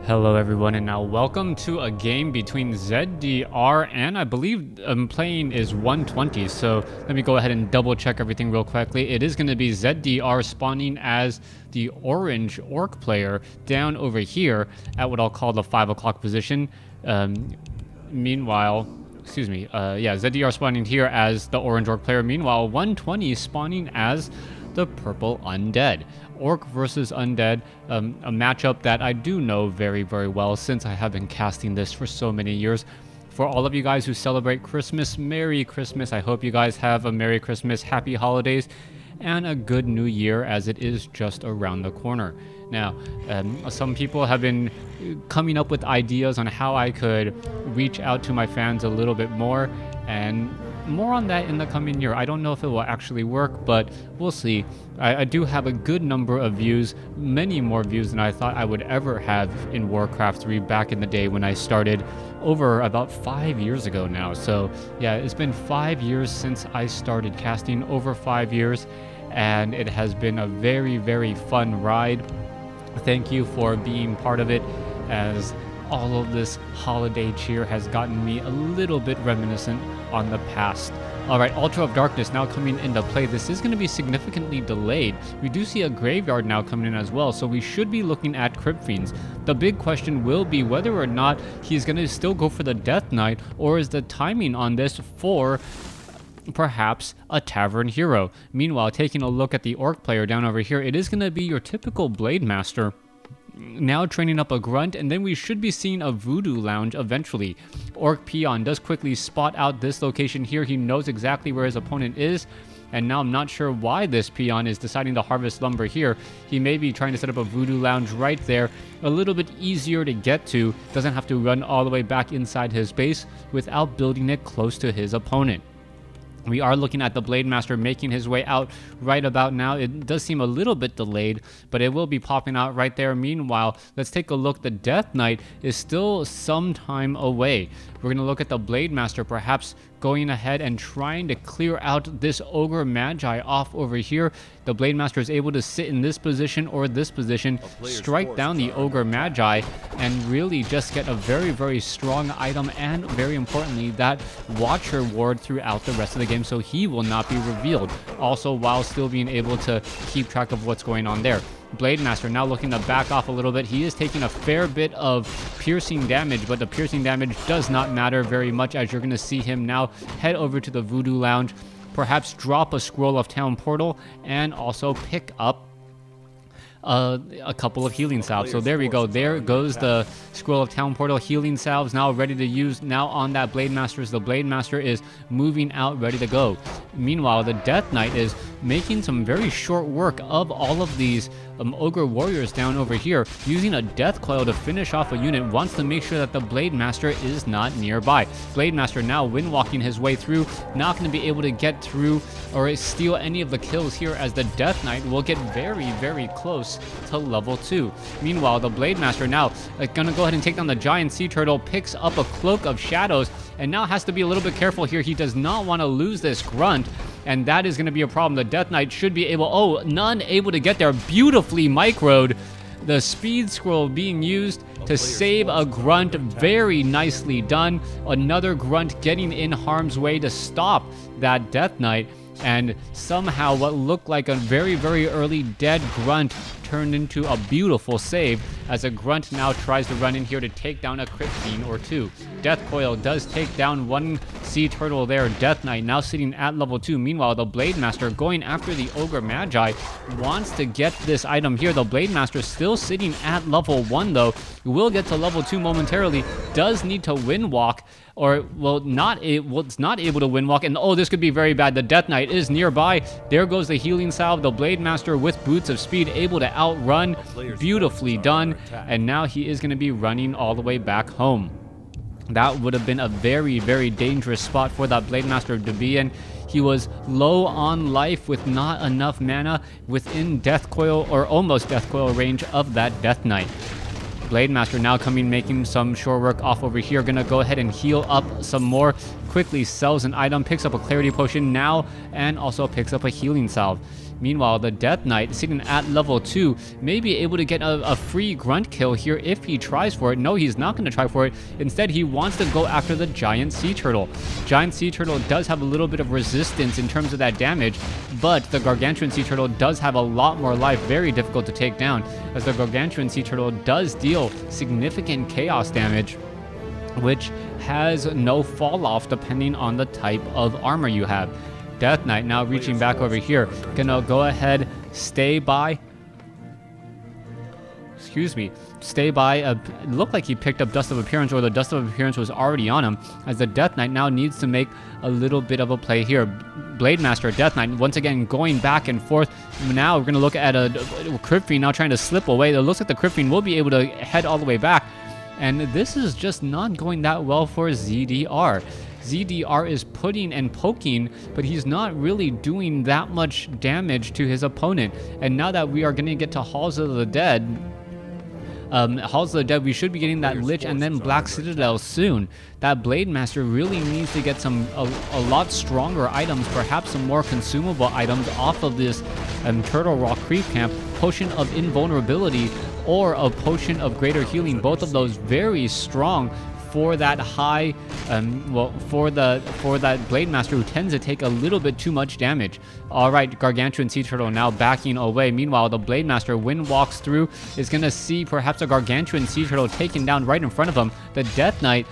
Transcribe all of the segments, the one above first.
Hello everyone, and now welcome to a game between ZDR and I believe I'm playing is 120, so let me go ahead and double check everything real quickly. It is going to be ZDR spawning as the orange orc player down over here at what I'll call the 5 o'clock position. Meanwhile, ZDR spawning here as the orange orc player. Meanwhile, 120 spawning as the purple undead. Orc versus undead, a matchup that I do know very, very well since I have been casting this for so many years. For all of you guys who celebrate Christmas, Merry Christmas. I hope you guys have a Merry Christmas, Happy Holidays, and a good New Year as it is just around the corner. Now, some people have been coming up with ideas on how I could reach out to my fans a little bit more, and more on that in the coming year. I don't know if it will actually work, but we'll see. I do have a good number of views, many more views than I thought I would ever have in WarCraft 3 back in the day when I started over about 5 years ago now. So yeah, it's been 5 years since I started casting, over 5 years, and it has been a very, very fun ride. Thank you for being part of it, as all of this holiday cheer has gotten me a little bit reminiscent on the past. Alright, Ultra of Darkness now coming into play. This is going to be significantly delayed. We do see a Graveyard now coming in as well, so we should be looking at Crypt Fiends. The big question will be whether or not he's going to still go for the Death Knight, or is the timing on this for perhaps a Tavern Hero. Meanwhile, taking a look at the Orc player down over here, it is going to be your typical Blade Master, now training up a Grunt, and then we should be seeing a Voodoo Lounge eventually. Orc Peon does quickly spot out this location here. He knows exactly where his opponent is, and now I'm not sure why this Peon is deciding to harvest lumber here. He may be trying to set up a Voodoo Lounge right there, a little bit easier to get to, doesn't have to run all the way back inside his base without building it close to his opponent. We are looking at the Blade Master making his way out right about now. It does seem a little bit delayed, but it will be popping out right there. Meanwhile, let's take a look. The Death Knight is still some time away. We're going to look at the Blade Master perhaps going ahead and trying to clear out this Ogre Magi off over here. The Blade Master is able to sit in this position or this position, strike down the Ogre Magi, and really just get a very, very strong item, and very importantly, that Watcher Ward throughout the rest of the game, so he will not be revealed. Also, while still being able to keep track of what's going on there. Blade Master now looking to back off a little bit. He is taking a fair bit of piercing damage, but the piercing damage does not matter very much, as you're going to see him now head over to the Voodoo Lounge, perhaps drop a Scroll of Town Portal, and also pick up a couple of healing salves. So there we go. There goes the Scroll of Town Portal. Healing salves now ready to use now on that Blade Master. The Blade Master is moving out, ready to go. Meanwhile, the Death Knight is making some very short work of all of these Ogre Warriors down over here, using a Death Coil to finish off a unit. Wants to make sure that the Blade Master is not nearby. Blade Master now wind-walking his way through, not going to be able to get through or steal any of the kills here, as the Death Knight will get very, very close to level 2. Meanwhile, the Blade Master now going to go ahead and take down the Giant Sea Turtle, picks up a Cloak of Shadows, and now has to be a little bit careful here. He does not want to lose this Grunt, and that is going to be a problem. The Death Knight should be able... Oh, none able to get there. Beautifully microed. The Speed Scroll being used to save a Grunt. Very nicely done. Another Grunt getting in harm's way to stop that Death Knight. And somehow what looked like a very, very early dead Grunt turned into a beautiful save, as a Grunt now tries to run in here to take down a Crypt Fiend or two. Death Coil does take down one Sea Turtle there. Death Knight now sitting at level 2. Meanwhile, the Blade Master going after the Ogre Magi, wants to get this item here. The Blade Master still sitting at level 1 though. Will get to level 2 momentarily. Does need to wind walk, or it's not able to wind walk, and oh, this could be very bad. The Death Knight is nearby. There goes the healing salve. The Blade Master with Boots of Speed able to outrun. Beautifully done, and now he is going to be running all the way back home. That would have been a very, very dangerous spot for that Blade Master to be in. He was low on life with not enough mana within Death Coil, or almost Death Coil range of that Death Knight. Blade Master now coming, making some short work off over here. Gonna go ahead and heal up some more. quickly sells an item, picks up a clarity potion now, and also picks up a healing salve. Meanwhile, the Death Knight, sitting at level 2, may be able to get a free grunt kill here if he tries for it. No, he's not going to try for it. Instead, he wants to go after the Giant Sea Turtle. Giant Sea Turtle does have a little bit of resistance in terms of that damage, but the Gargantuan Sea Turtle does have a lot more life, very difficult to take down, as the Gargantuan Sea Turtle does deal significant chaos damage, which has no fall off depending on the type of armor you have. Death Knight now reaching back over here, gonna go ahead, stay by. Looked like he picked up Dust of Appearance, or the Dust of Appearance was already on him, as the Death Knight now needs to make a little bit of a play here. Blade Master, Death Knight, once again going back and forth. Now we're gonna look at a Crypt Fiend now trying to slip away. It looks like the Crypt Fiend will be able to head all the way back, and this is just not going that well for ZDR. ZDR is putting and poking, but he's not really doing that much damage to his opponent. And now that we are going to get to Halls of the Dead, we should be getting that Lich and then Black Citadel soon. That Blade Master really needs to get a lot stronger items, perhaps some more consumable items off of this Turtle Rock Creep Camp, Potion of Invulnerability or a Potion of Greater Healing. Both of those very strong for that high, for that Blade Master who tends to take a little bit too much damage. All right, Gargantuan Sea Turtle now backing away. Meanwhile, the Blade Master, when walks through, is going to see perhaps a Gargantuan Sea Turtle taken down right in front of him. The Death Knight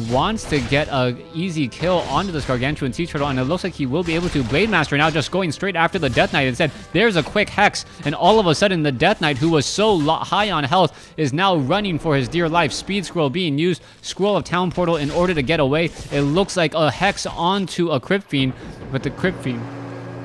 wants to get an easy kill onto this Gargantuan Sea Turtle, and it looks like he will be able to. Blade Master now just going straight after the Death Knight. Instead, there's a quick Hex, and all of a sudden, the Death Knight, who was so high on health, is now running for his dear life. Speed Scroll being used, Scroll of Town Portal in order to get away. It looks like a Hex onto a Crypt Fiend, but the Crypt Fiend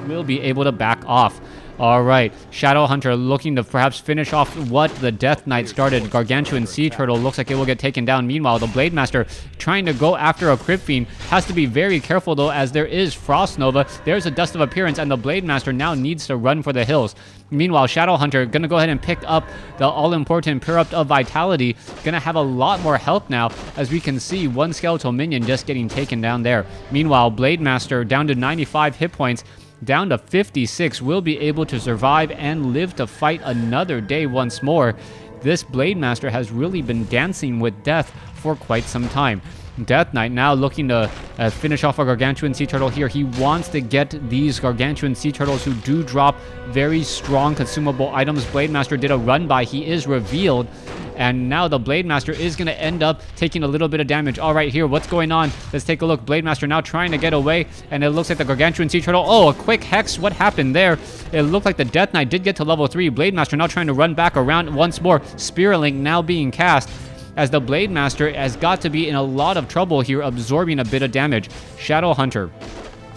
will be able to back off. All right, Shadow Hunter looking to perhaps finish off what the Death Knight started. Gargantuan Sea Turtle looks like it will get taken down. Meanwhile, the Blade Master trying to go after a Crypt Fiend has to be very careful though, as there is Frost Nova. There's a Dust of Appearance, and the Blade Master now needs to run for the hills. Meanwhile, Shadow Hunter gonna go ahead and pick up the all-important Puript of Vitality. Gonna have a lot more health now, as we can see one skeletal minion just getting taken down there. Meanwhile, Blade Master down to 95 hit points, down to 56, will be able to survive and live to fight another day once more. This Blade Master has really been dancing with death for quite some time. Death Knight now looking to finish off a Gargantuan Sea Turtle here. He wants to get these Gargantuan Sea Turtles who do drop very strong consumable items. Blade Master did a run by. He is revealed. And now the Blade Master is going to end up taking a little bit of damage. All right, here, what's going on? Let's take a look. Blade Master now trying to get away, and it looks like the Gargantuan Sea Turtle. Oh, a quick Hex. What happened there? It looked like the Death Knight did get to level 3. Blade Master now trying to run back around once more. Spirit Link now being cast, as the Blade Master has got to be in a lot of trouble here, absorbing a bit of damage. Shadow Hunter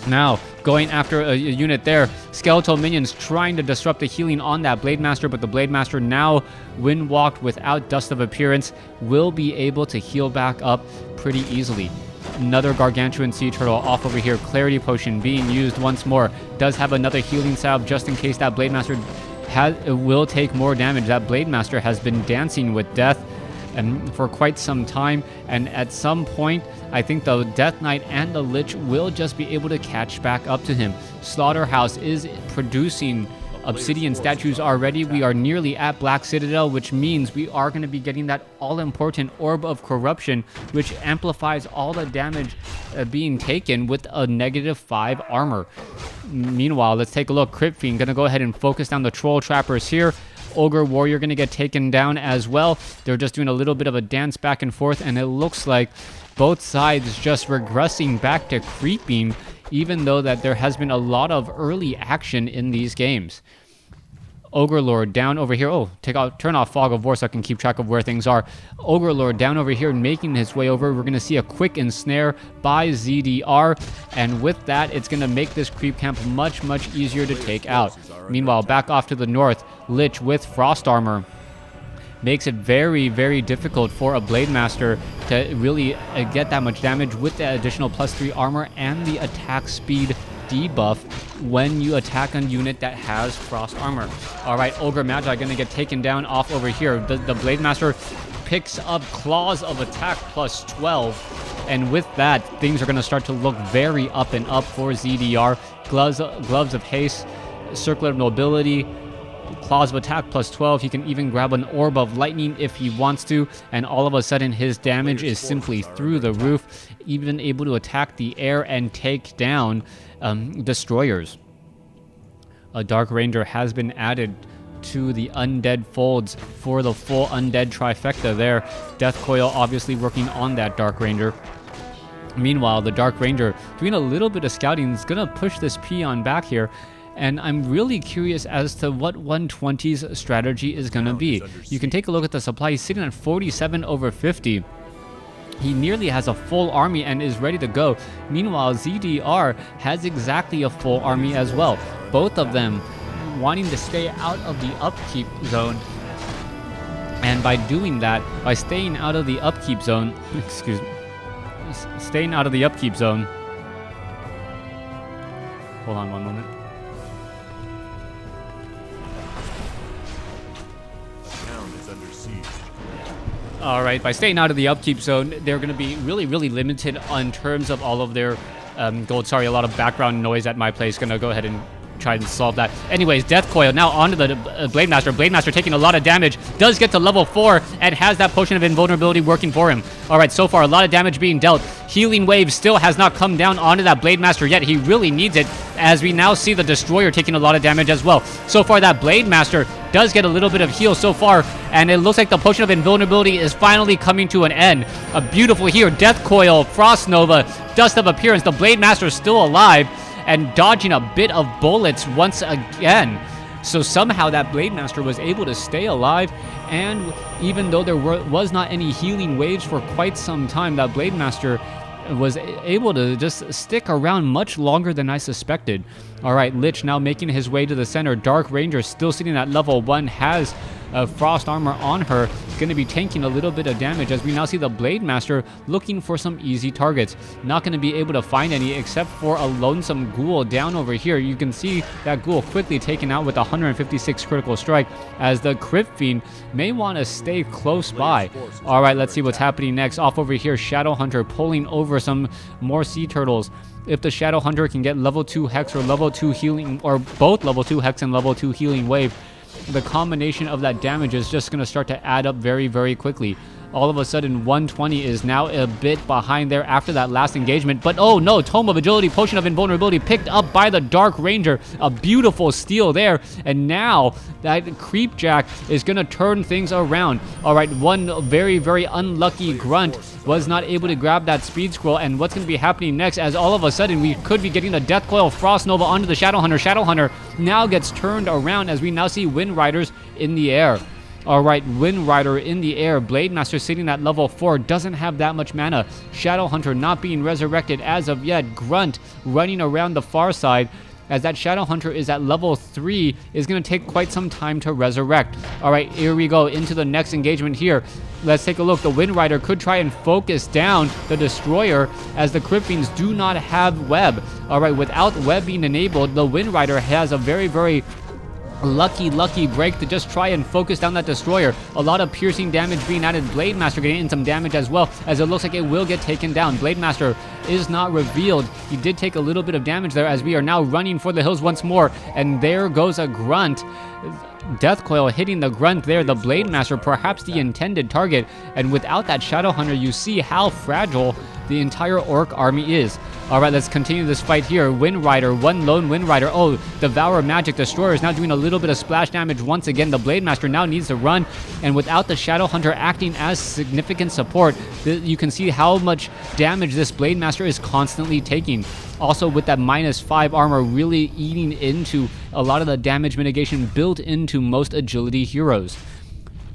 now going after a unit there. Skeletal minions trying to disrupt the healing on that Blade Master, but the Blade Master now, when walked without Dust of Appearance, will be able to heal back up pretty easily. Another Gargantuan Sea Turtle off over here. Clarity Potion being used once more. Does have another healing salve just in case that Blade Master will take more damage. That Blade Master has been dancing with death for quite some time, and at some point I think the Death Knight and the Lich will just be able to catch back up to him. Slaughterhouse is producing obsidian statues already. We are nearly at Black Citadel, which means we are going to be getting that all-important Orb of Corruption, which amplifies all the damage being taken with a -5 armor. Meanwhile, let's take a look. Crypt Fiend going to go ahead and focus down the Troll Trappers here. Ogre Warrior going to get taken down as well. They're just doing a little bit of a dance back and forth, and it looks like both sides just regressing back to creeping, even though that there has been a lot of early action in these games. Ogre Lord down over here. Oh, turn off Fog of War so I can keep track of where things are. Ogre Lord down over here making his way over. We're going to see a quick ensnare by ZDR, and with that, it's going to make this creep camp much, much easier to take out. Meanwhile, back off to the north, Lich with Frost Armor makes it very, very difficult for a Blade Master to really get that much damage with the additional +3 armor and the attack speed debuff when you attack a unit that has Frost Armor. All right, Ogre Magi going to get taken down off over here. The Blade Master picks up Claws of Attack +12. And with that, things are going to start to look very up and up for ZDR. Gloves of Haste, Circlet of Nobility, Claws of Attack plus 12. He can even grab an Orb of Lightning if he wants to, and all of a sudden his damage is simply through the roof, even able to attack the air and take down destroyers. A Dark Ranger has been added to the Undead folds for the full Undead trifecta there. Death Coil obviously working on that Dark Ranger. Meanwhile, the Dark Ranger doing a little bit of scouting is going to push this peon back here. And I'm really curious as to what 120's strategy is going to be. You can take a look at the supply. He's sitting at 47 over 50. He nearly has a full army and is ready to go. Meanwhile, ZDR has exactly a full army as well. Both of them wanting to stay out of the upkeep zone. And by doing that, by staying out of the upkeep zone, excuse me, staying out of the upkeep zone. Hold on one moment. Alright, by staying out of the upkeep zone, they're going to be really, really limited in terms of all of their gold. Sorry, a lot of background noise at my place. Going to go ahead and try and solve that. Anyways, Death Coil now onto the Blade Master. Blade Master taking a lot of damage. Does get to level 4 and has that Potion of Invulnerability working for him. Alright, so far a lot of damage being dealt. Healing Wave still has not come down onto that Blade Master yet. He really needs it, as we now see the Destroyer taking a lot of damage as well. So far that Blade Master does get a little bit of heal so far, and it looks like the Potion of Invulnerability is finally coming to an end. A beautiful here. Death Coil, Frost Nova, Dust of Appearance. The Blade Master is still alive and dodging a bit of bullets once again. So somehow that Blade Master was able to stay alive, and even though there was not any healing waves for quite some time, that Blade Master was able to just stick around much longer than I suspected. Alright, Lich now making his way to the center. Dark Ranger still sitting at level 1, has frost armor on her, going to be tanking a little bit of damage, as we now see the Blade Master looking for some easy targets. Not going to be able to find any except for a lonesome ghoul down over here. You can see that ghoul quickly taken out with 156 critical strike, as the Crypt Fiend may want to stay close by. Alright, let's see what's happening next. Off over here, Shadow Hunter pulling over some more sea turtles. If the Shadow Hunter can get level 2 Hex or level 2 healing, or both level 2 Hex and level 2 healing wave, the combination of that damage is just going to start to add up very, very quickly. All of a sudden, 120 is now a bit behind there after that last engagement. But oh no, Tome of Agility, Potion of Invulnerability picked up by the Dark Ranger. A beautiful steal there. And now that Creepjack is going to turn things around. Alright, one very, very unlucky grunt was not able to grab that speed scroll. And what's going to be happening next, as all of a sudden we could be getting a Death Coil Frost Nova onto the Shadow Hunter. Shadow Hunter now gets turned around, as we now see Wind Riders in the air. Alright, Wind Rider in the air. Blade Master sitting at level 4, doesn't have that much mana. Shadow Hunter not being resurrected as of yet. Grunt running around the far side, as that Shadow Hunter is at level 3, is going to take quite some time to resurrect. Alright, here we go into the next engagement here. Let's take a look. The Wind Rider could try and focus down the Destroyer, as the Crypt Fiends do not have web. Alright, without web being enabled, the Wind Rider has a very, very lucky break to just try and focus down that Destroyer. A lot of piercing damage being added. Blade Master getting in some damage as well, as it looks like it will get taken down. Blade Master is not revealed. He did take a little bit of damage there, as we are now running for the hills once more, and there goes a grunt. Death Coil hitting the grunt there, the Blade Master perhaps the intended target, and without that Shadow Hunter, you see how fragile the entire Orc army is. Alright, let's continue this fight here. Wind Rider, one lone Wind Rider. Oh, Devour Magic Destroyer is now doing a little bit of splash damage once again. The Blade Master now needs to run, and without the Shadow Hunter acting as significant support, you can see how much damage this Blade Master is constantly taking. Also, with that -5 armor really eating into a lot of the damage mitigation built into most agility heroes.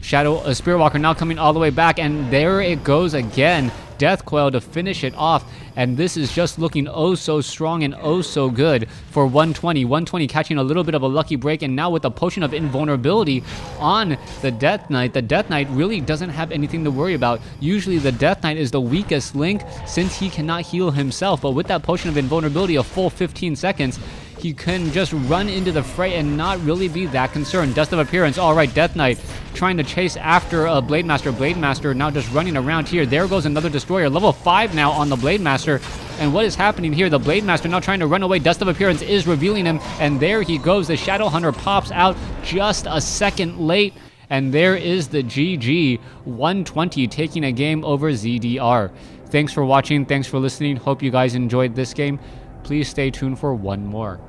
Spirit Walker now coming all the way back, and there it goes again. Death Coil to finish it off, and this is just looking oh so strong and oh so good for 120. 120 catching a little bit of a lucky break, and now with the Potion of Invulnerability on the Death Knight, the Death Knight really doesn't have anything to worry about. Usually the Death Knight is the weakest link, since he cannot heal himself, but with that Potion of Invulnerability a full 15 seconds, he can just run into the fray and not really be that concerned. Dust of Appearance, all right, Death Knight trying to chase after a Blade Master. Blade Master now just running around here. There goes another Destroyer. Level 5 now on the Blade Master. And what is happening here? The Blade Master now trying to run away. Dust of Appearance is revealing him. And there he goes. The Shadow Hunter pops out just a second late. And there is the GG 120 taking a game over ZDR. Thanks for watching. Thanks for listening. Hope you guys enjoyed this game. Please stay tuned for one more.